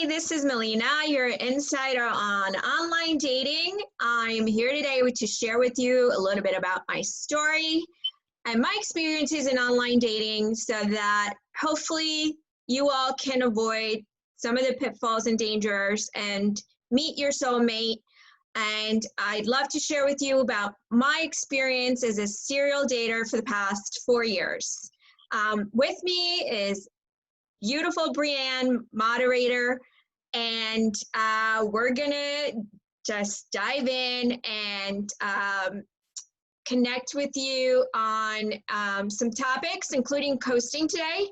Hi, this is Melina, your insider on online dating. I'm here today to share with you a little bit about my story and my experiences in online dating so that hopefully you all can avoid some of the pitfalls and dangers and meet your soulmate. And I'd love to share with you about my experience as a serial dater for the past 4 years. With me is beautiful Brienne, moderator, and we're gonna just dive in and connect with you on some topics, including coasting today,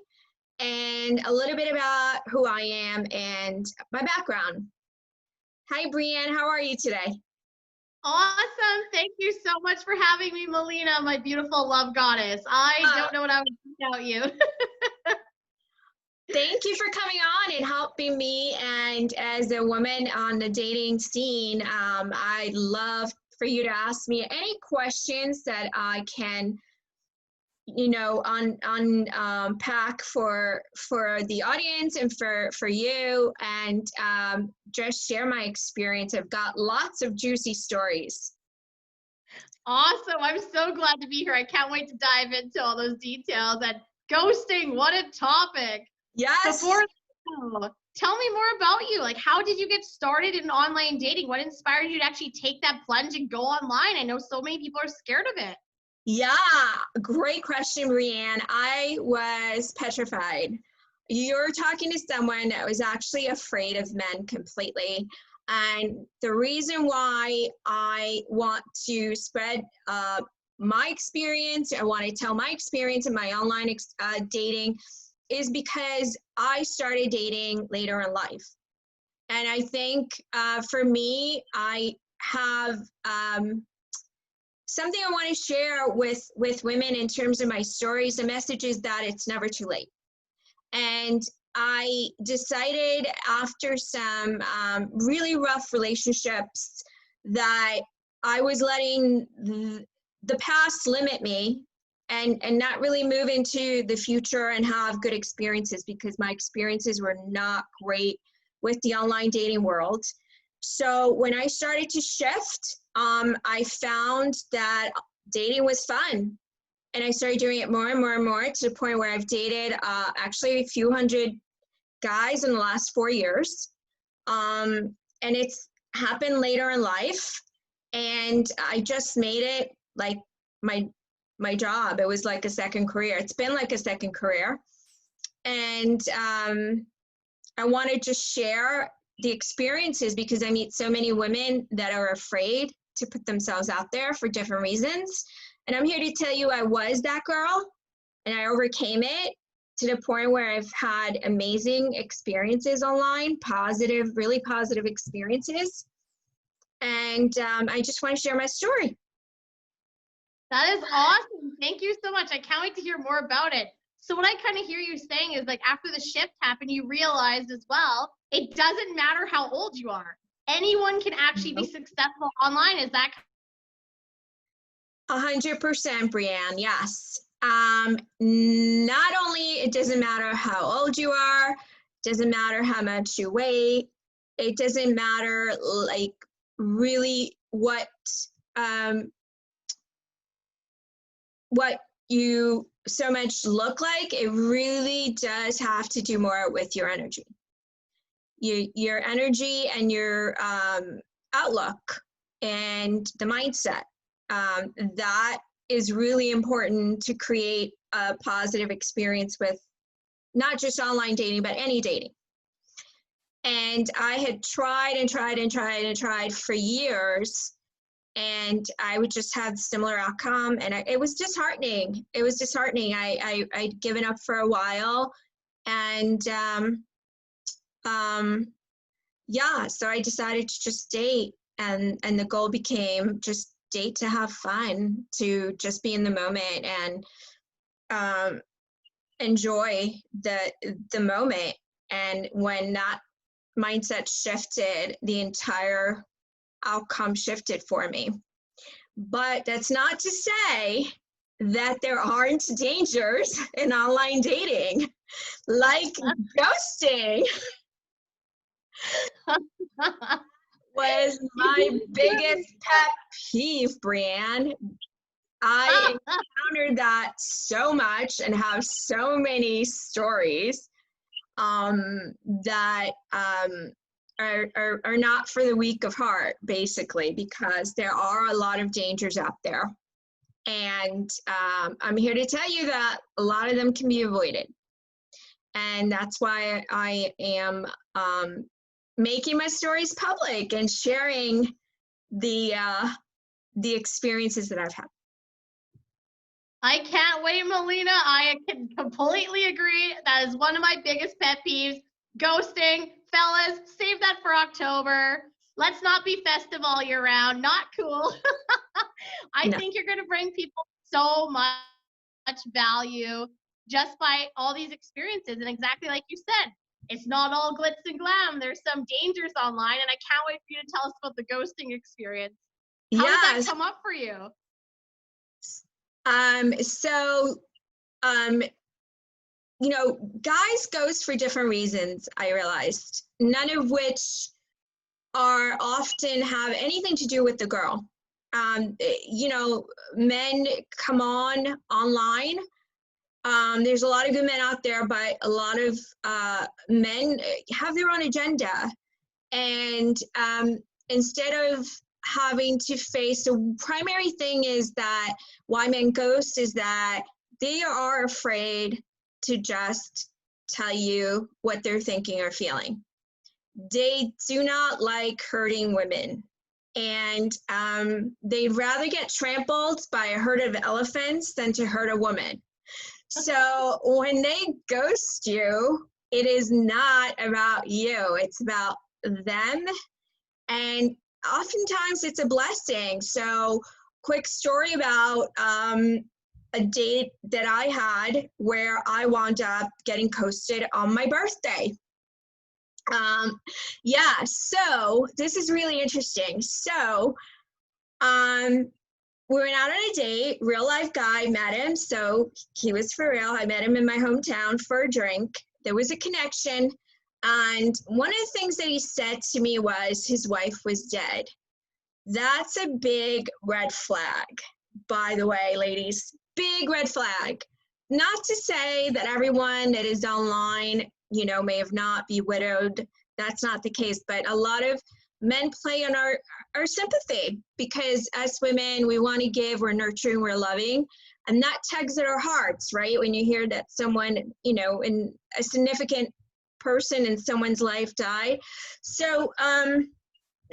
and a little bit about who I am and my background. Hi, Brienne, how are you today? Awesome. Thank you so much for having me, Melina, my beautiful love goddess. I don't know what I would do without you. Thank you for coming on and helping me. And as a woman on the dating scene, I'd love for you to ask me any questions that I can, unpack for the audience and for you, and just share my experience. I've got lots of juicy stories. Awesome. I'm so glad to be here. I can't wait to dive into all those details. And ghosting, what a topic. Yes. Tell me more about you. Like, how did you get started in online dating? What inspired you to actually take that plunge and go online? I know so many people are scared of it. Yeah, great question, Brianne. I was petrified. You're talking to someone that was actually afraid of men completely. And the reason why I want to spread my experience, I want to tell my experience in my online dating, is because I started dating later in life. And I think for me, I have something I want to share with women in terms of my stories. The message is that it's never too late. And I decided after some really rough relationships that I was letting the past limit me and not really move into the future and have good experiences, because my experiences were not great with the online dating world. So when I started to shift, I found that dating was fun. And I started doing it more and more and more, to the point where I've dated actually a few hundred guys in the last 4 years. And it's happened later in life. And I just made it like my job. It was like a second career. It's been like a second career. And I want to just share the experiences, because I meet so many women that are afraid to put themselves out there for different reasons. And I'm here to tell you I was that girl, and I overcame it to the point where I've had amazing experiences online, positive, really positive experiences. And I just want to share my story. That is awesome. Thank you so much. I can't wait to hear more about it. So what I kind of hear you saying is, like, after the shift happened, you realized as well, it doesn't matter how old you are. Anyone can actually be successful online. Is that 100%, Brianne, yes. Not only it doesn't matter how old you are, doesn't matter how much you weigh, it doesn't matter like really what you so much look like. It really does have to do more with your energy. Your energy and your outlook and the mindset. That is really important to create a positive experience with not just online dating, but any dating. And I had tried and tried and tried and tried for years, and I would just have similar outcome, and it was disheartening. It was disheartening. I'd given up for a while, and yeah, so I decided to just date, and the goal became just date to have fun, to just be in the moment and enjoy the moment. And when that mindset shifted, the entire outcome shifted for me. But that's not to say that there aren't dangers in online dating, like ghosting. Was my biggest pet peeve, Brianne. I encountered that so much and have so many stories that are not for the weak of heart, basically, because there are a lot of dangers out there. And I'm here to tell you that a lot of them can be avoided. And that's why I am making my stories public and sharing the experiences that I've had. I can't wait, Melina. I can completely agree. That is one of my biggest pet peeves. Ghosting. Fellas, save that for October. Let's not be festive all year round. Not cool. I think you're going to bring people so much value just by all these experiences. And exactly like you said, it's not all glitz and glam. There's some dangers online. And I can't wait for you to tell us about the ghosting experience. How did that come up for you? You know, guys ghost for different reasons, I realized, none of which are often have anything to do with the girl. You know, men come online. There's a lot of good men out there, but a lot of men have their own agenda. And instead of having to face, the primary thing is that why men ghost is that they are afraid to just tell you what they're thinking or feeling. They do not like hurting women. And they'd rather get trampled by a herd of elephants than to hurt a woman. So when they ghost you, it is not about you. It's about them. And oftentimes it's a blessing. So quick story about a date that I had where I wound up getting ghosted on my birthday. Yeah, so this is really interesting. So we went out on a date, real life guy, met him. So he was for real. I met him in my hometown for a drink. There was a connection. And one of the things that he said to me was his wife was dead. That's a big red flag, by the way, ladies. Big red flag. Not to say that everyone that is online, you know, may have not be widowed. That's not the case. But a lot of men play on our sympathy because as women, we want to give, we're nurturing, we're loving. And that tugs at our hearts, right? When you hear that someone, you know, in a significant person in someone's life died. So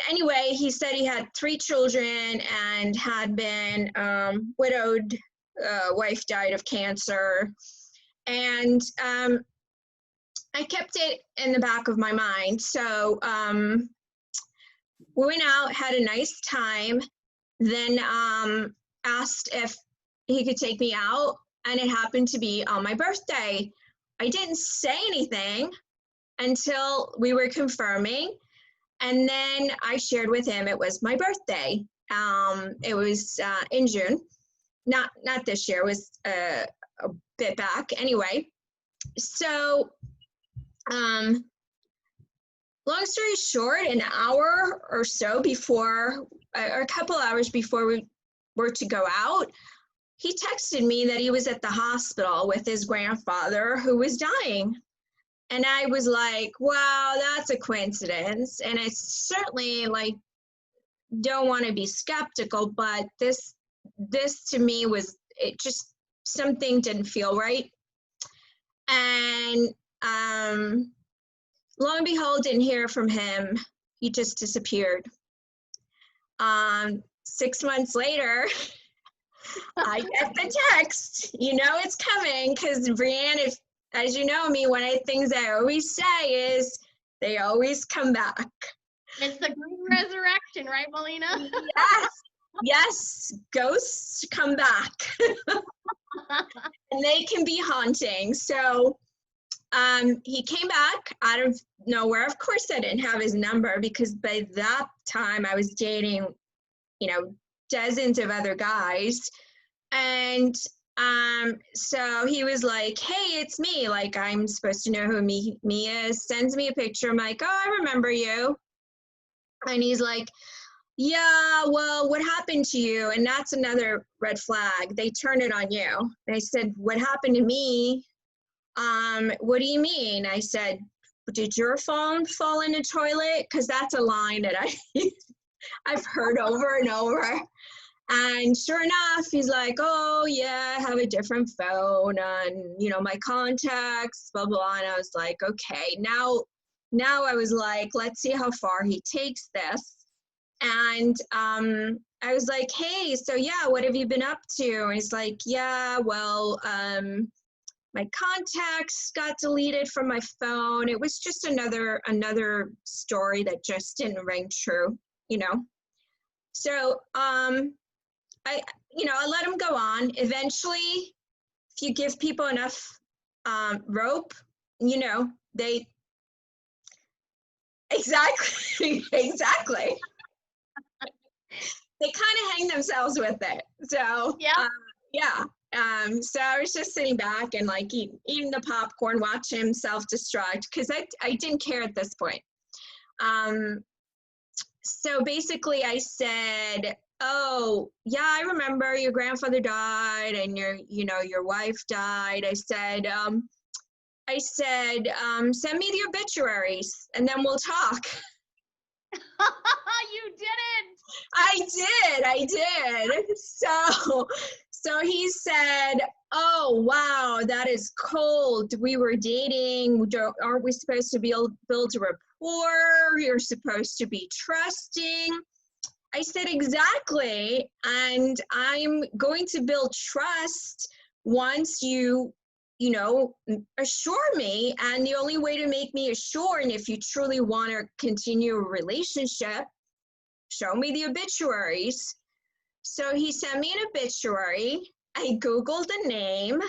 anyway, he said he had 3 children and had been widowed. Wife died of cancer. And I kept it in the back of my mind. So we went out, had a nice time, then asked if he could take me out, and it happened to be on my birthday. I didn't say anything until we were confirming, and then I shared with him it was my birthday. It was in June, not this year, it was a bit back anyway. So long story short, an hour or so before, or a couple hours before we were to go out, he texted me that he was at the hospital with his grandfather who was dying. And I was like, wow, that's a coincidence. And I certainly don't want to be skeptical, but this to me was, it just, something didn't feel right. And lo and behold, didn't hear from him. He just disappeared. 6 months later, I get the text. You know it's coming because Brienne, if, as you know me, one of the things I always say is they always come back. It's the great resurrection, right, Melina? Yes, ghosts come back. And they can be haunting. So he came back out of nowhere. Of course, I didn't have his number because by that time I was dating, you know, dozens of other guys. And So he was like, hey, it's me. Like, I'm supposed to know who me is. Sends me a picture. I'm like, oh, I remember you. And he's like, yeah, well, what happened to you? And that's another red flag. They turn it on you. And I said, what happened to me? What do you mean? I said, did your phone fall in the toilet? Because that's a line that I've heard over and over. And sure enough, he's like, oh, yeah, I have a different phone and, you know, my contacts, blah, blah. And I was like, okay, now I was like, let's see how far he takes this. And I was like, hey, so yeah, what have you been up to? And he's like, yeah, well, my contacts got deleted from my phone. It was just another story that just didn't ring true, you know? So I let him go on. Eventually, if you give people enough rope, you know, they exactly. They kind of hang themselves with it. So yeah. So I was just sitting back and like eating the popcorn, watching him self-destruct because I didn't care at this point. So basically I said, oh, yeah, I remember your grandfather died and your wife died. I said, send me the obituaries and then we'll talk. You didn't. I did. So he said, oh, wow, that is cold. We were dating. Aren't we supposed to build a rapport? You're supposed to be trusting. I said, exactly. And I'm going to build trust once you assure me. And the only way to make me assured, and if you truly want to continue a relationship, show me the obituaries. So he sent me an obituary. I Googled the name.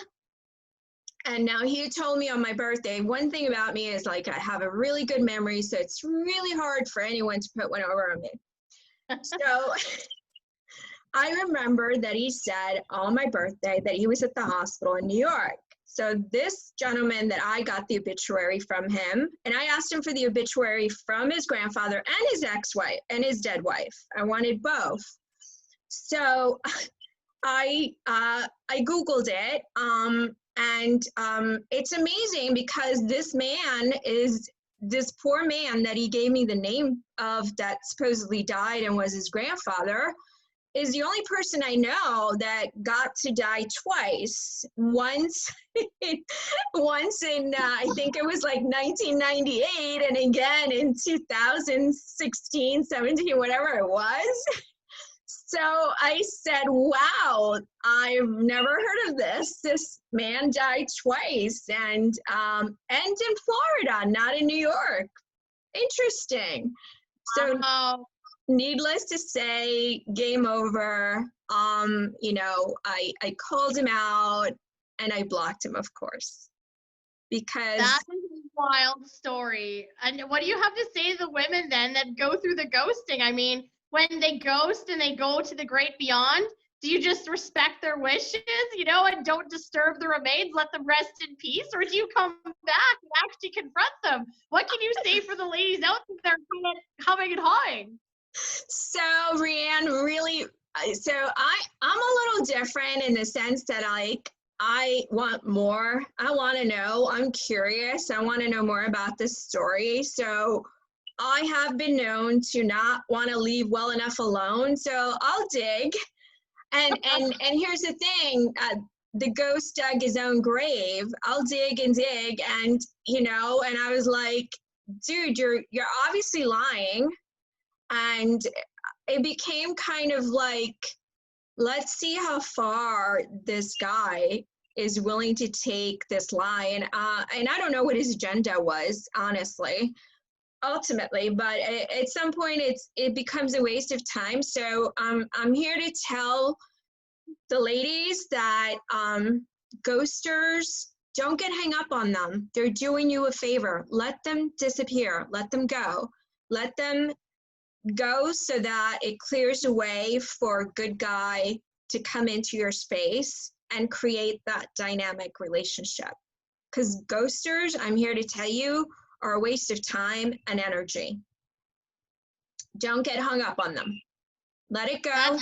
And now he told me on my birthday, one thing about me is like I have a really good memory, so it's really hard for anyone to put one over on me. So I remember that he said on my birthday that he was at the hospital in New York. So this gentleman that I got the obituary from him, and I asked him for the obituary from his grandfather and his ex-wife and his dead wife. I wanted both. So I Googled it, and it's amazing because this poor man that he gave me the name of that supposedly died and was his grandfather is the only person I know that got to die twice. Once in, I think it was like 1998, and again in 2016, 17, whatever it was. So I said, wow, I've never heard of this. This man died twice and in Florida, not in New York. Interesting. So needless to say, game over. I called him out and I blocked him, of course, because that is a wild story. And what do you have to say to the women then that go through the ghosting? I mean, when they ghost and they go to the great beyond, do you just respect their wishes, and don't disturb the remains, let them rest in peace? Or do you come back and actually confront them? What can you say for the ladies out there humming and hawing? So, Brianne, really, so I'm a little different in the sense that I want more. I want to know. I'm curious. I want to know more about this story. So I have been known to not want to leave well enough alone. So I'll dig. And here's the thing. The ghost dug his own grave. I'll dig. And and I was like, dude, you're obviously lying. And it became kind of like, let's see how far this guy is willing to take this lie. And I don't know what his agenda was, honestly, ultimately, but at some point it becomes a waste of time. So I'm here to tell the ladies that ghosters, don't get hung up on them. They're doing you a favor. Let them disappear. Let them go. Let them go so that it clears a way for a good guy to come into your space and create that dynamic relationship. Because ghosters, I'm here to tell you, are a waste of time and energy. Don't get hung up on them. Let it go.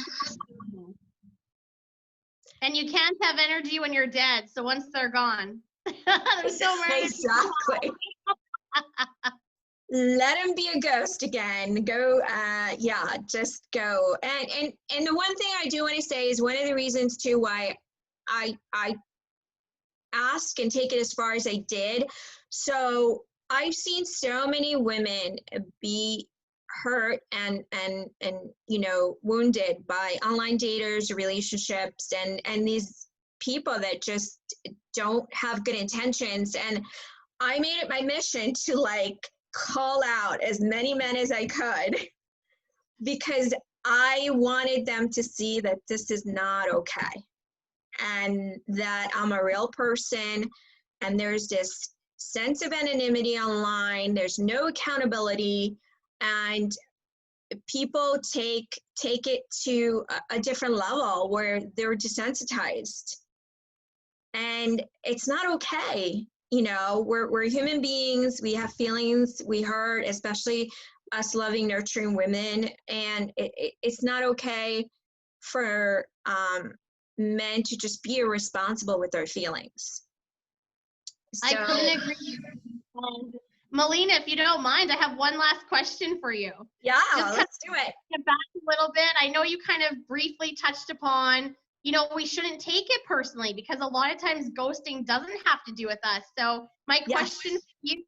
And you can't have energy when you're dead. So once they're gone, there's no more energy. Exactly. Let him be a ghost again. Go, yeah, just go. And the one thing I do want to say is one of the reasons too why I ask and take it as far as I did. So I've seen so many women be hurt and you know, wounded by online daters or relationships and these people that just don't have good intentions. And I made it my mission to like call out as many men as I could because I wanted them to see that this is not okay and that I'm a real person and there's this sense of anonymity online. There's no accountability and people take it to a different level where they're desensitized and it's not okay. You know, we're human beings, we have feelings, we hurt, especially us loving, nurturing women, and it's not okay for men to just be irresponsible with their feelings. So, I couldn't agree. Melina, if you don't mind, I have one last question for you. Yeah, Just let's do it. Get back a little bit. I know you kind of briefly touched upon, you know, we shouldn't take it personally because a lot of times ghosting doesn't have to do with us. So my question for you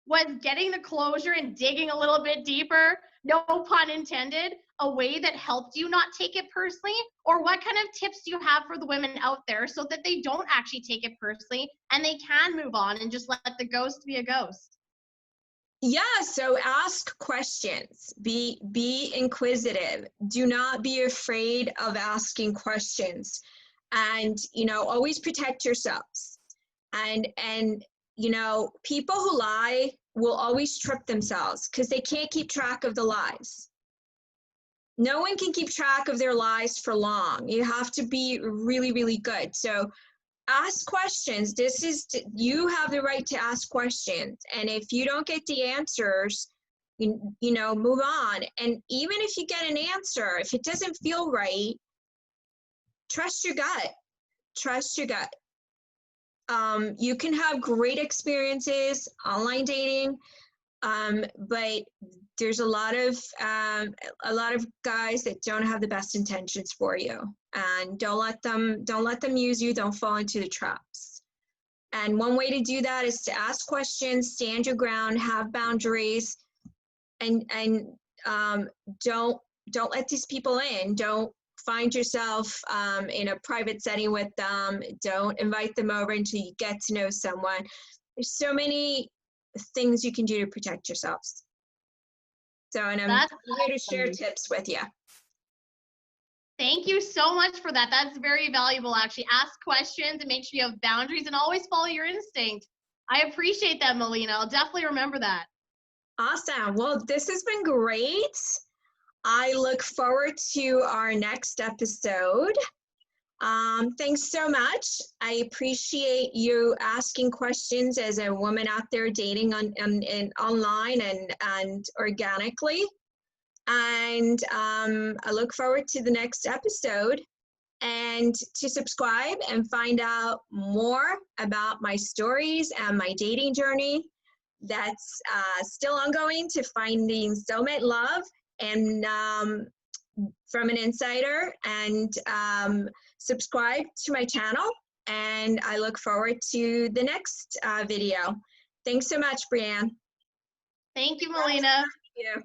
was getting the closure and digging a little bit deeper, no pun intended, a way that helped you not take it personally? Or what kind of tips do you have for the women out there so that they don't actually take it personally and they can move on and just let the ghost be a ghost? Yeah, so ask questions. Be inquisitive. Do not be afraid of asking questions. And, you know, always protect yourselves. And you know, people who lie will always trip themselves because they can't keep track of the lies. No one can keep track of their lies for long. You have to be really, really good. So ask questions. You have the right to ask questions. And if you don't get the answers, you know, move on. And even if you get an answer, if it doesn't feel right, trust your gut. Trust your gut. You can have great experiences online dating, but there's a lot of guys that don't have the best intentions for you, and don't let them use you. Don't fall into the traps. And one way to do that is to ask questions, stand your ground, have boundaries, and don't let these people in. Don't find yourself in a private setting with them. Don't invite them over until you get to know someone. There's so many things you can do to protect yourselves. So, and I'm here to share tips with you. Thank you so much for that. That's very valuable, actually. Ask questions and make sure you have boundaries and always follow your instinct. I appreciate that, Melina. I'll definitely remember that. Awesome. Well, this has been great. I look forward to our next episode. Thanks so much. I appreciate you asking questions as a woman out there dating online and organically. And I look forward to the next episode and to subscribe and find out more about my stories and my dating journey that's still ongoing to finding soulmate love and from an insider, and subscribe to my channel, and I look forward to the next video. Thanks so much, Brianne. Thank you, Melina. Thank you.